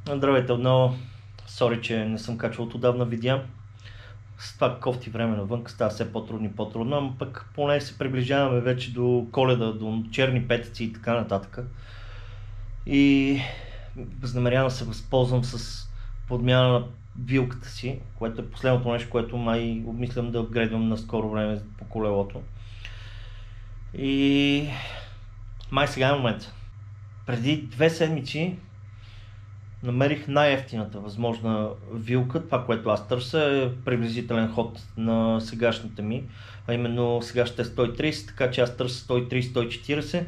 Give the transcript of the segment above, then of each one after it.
Здравейте отново. Сори, че не съм качвал отдавна видеа. С това кофти време навън става все по-трудно и по-трудно, но пък поне се приближаваме вече до Коледа, до черни петъци и така нататък. И възнамерявам да се възползвам с подмяна на вилката си, което е последното нещо, което май обмислям да апгрейдвам на скоро време по колелото. И май сега е момент. Преди 2 седмици намерих най-евтината възможна вилка. Това, което аз търся, е приблизителен ход на сегашната ми, а именно сега ще е 130, така че аз търся 130-140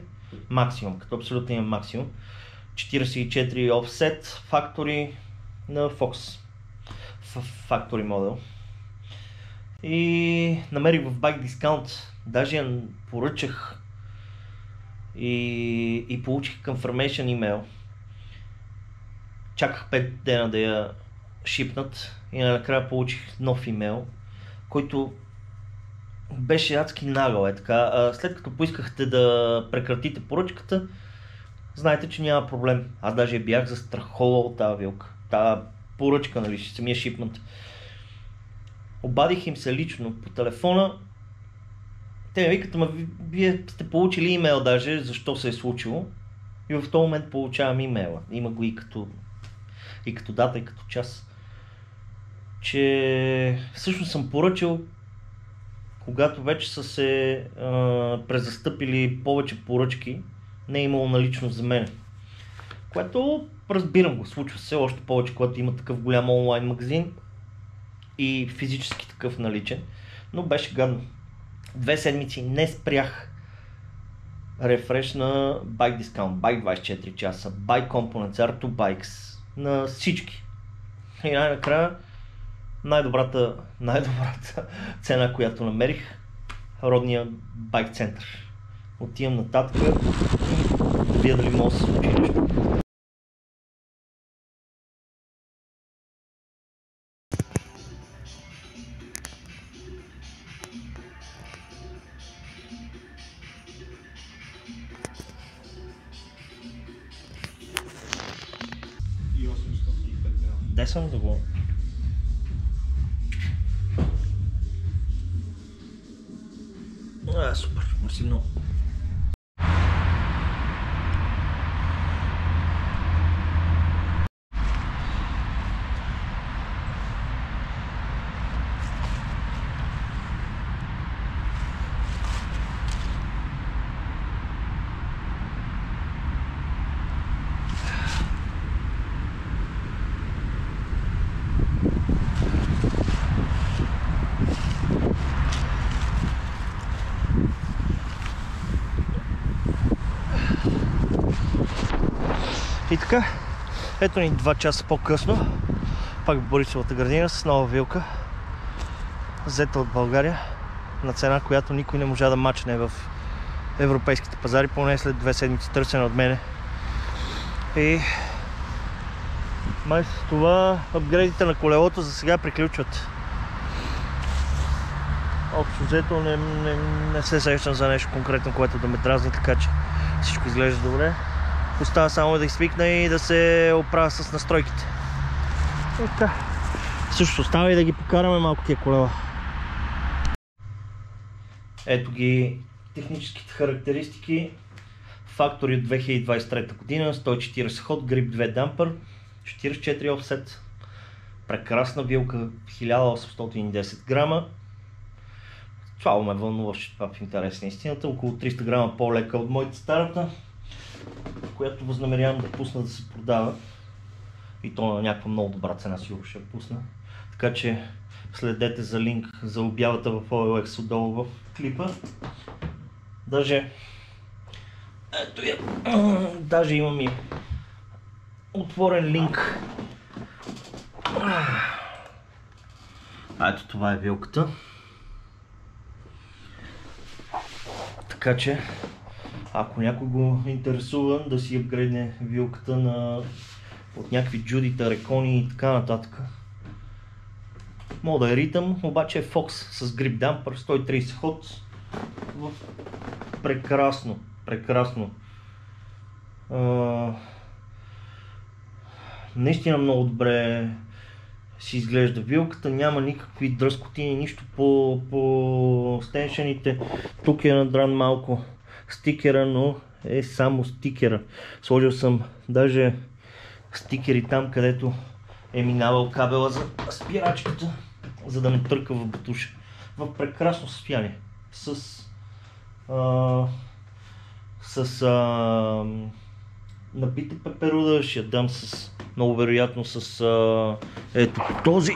максимум, като абсолютния максимум. 44 offset factory на Fox factory модел. И намерих в Bike Discount, даже я поръчах и получих confirmation имейл. Чаках 5 дена да я шипнат и накрая получих нов имейл, който беше адски нагъл. Така. След като поискахте да прекратите поръчката, знаете, че няма проблем. Аз даже бях застраховал от тази вилка. Тази поръчка, нали, самия шипнат. Обадих им се лично по телефона. Те ми викат, ама вие сте получили имейл даже, защо се е случило. И в този момент получавам имейла. Има го и като дата, и като час. Че всъщност съм поръчал, когато вече са се презастъпили повече поръчки, не е имало наличност за мен. Което разбирам го, случва се още повече, когато има такъв голям онлайн магазин и физически такъв наличен, но беше гадно. 2 седмици не спрях рефреш на Bike Discount, Bike 24 часа, Bike Components, R2 Bikes, на всички. И най-накрая най-добрата цена, която намерих, родния Bike център. Отивам нататък и да видя дали може да се случи нещо. И 805 грама. Дай съм да го... Супер, мерси много. И така, ето ни 2 часа по-късно, пак в Борисовата градина с нова вилка, взета от България, на цена, която никой не можа да мачне в европейските пазари, поне след 2 седмици търсене от мене. И май с това апгрейдите на колелото за сега приключват. Общо взето не се сещам за нещо конкретно, което да ме дразни, така че всичко изглежда добре. Остава само да изсвикна и да се оправя с настройките. Така. Също остава и да ги покараме малко тия колела. Ето ги техническите характеристики. Factory от 2023 година, 140 ход, Grip 2 дампер, 44 offset. Прекрасна вилка, 1810 грама. Това ме вълнуваше, това в интерес на истината. Около 300 грама по-лека от моята старата, която възнамерявам да пусна да се продава. И то на някаква много добра цена сигурно ще я пусна. Така че следете за линк за обявата в OLX отдолу в клипа. Даже ето я. Даже имам и отворен линк. Ето това е вилката. Така че ако някой го интересува да си апгрейдне вилката от някакви джудита, рекони и така нататък. Мога да е ритъм, обаче е Fox с Grip Damper, 130 ход. В прекрасно Наистина много добре си изглежда вилката, няма никакви дръскотини, нищо по стеншените. Тук е надран малко стикера, но е само стикера. Сложил съм даже стикери там, където е минавал кабела за спирачката, за да не търка в бутуша. В прекрасно състояние. С набита пеперуда, ще я дам много вероятно с ето този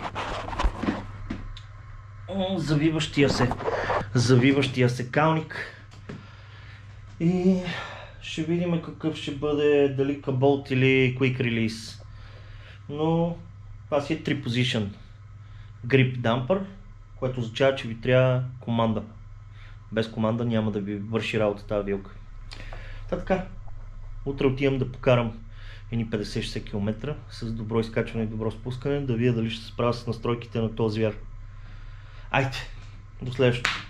завиващия се калник. И ще видим какъв ще бъде, дали Cabolt или Quick Release. Но това си е 3 position grip damper, което означава, че ви трябва команда. Без команда няма да ви върши работа тази вилка. Така, утре отивам да покарам едни 50-60 км с добро изкачване и добро спускане, да видя дали ще се справя с настройките на този звяр. Айде, до следващото!